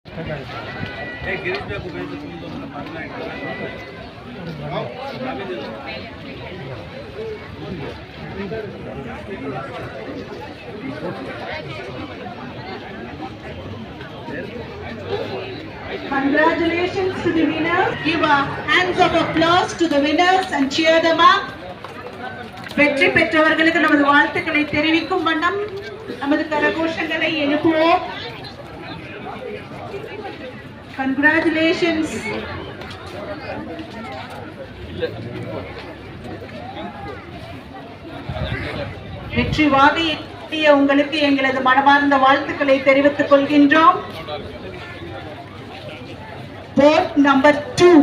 Congratulations to the winners. Give a hands of applause to the winners and cheer them up. வெற்றி பெற்றவர்களுக்கு நமது வாழ்த்துக்களை தெரிவிக்கும் வண்ணம் நமது கரகோஷங்களை எழுப்புவோம். Congratulations. வெற்றி வாகையை உங்களுக்கு எங்களது மனமார்ந்த வாழ்த்துக்களை தெரிவித்துக் கொள்கின்றோம். Vote number 2.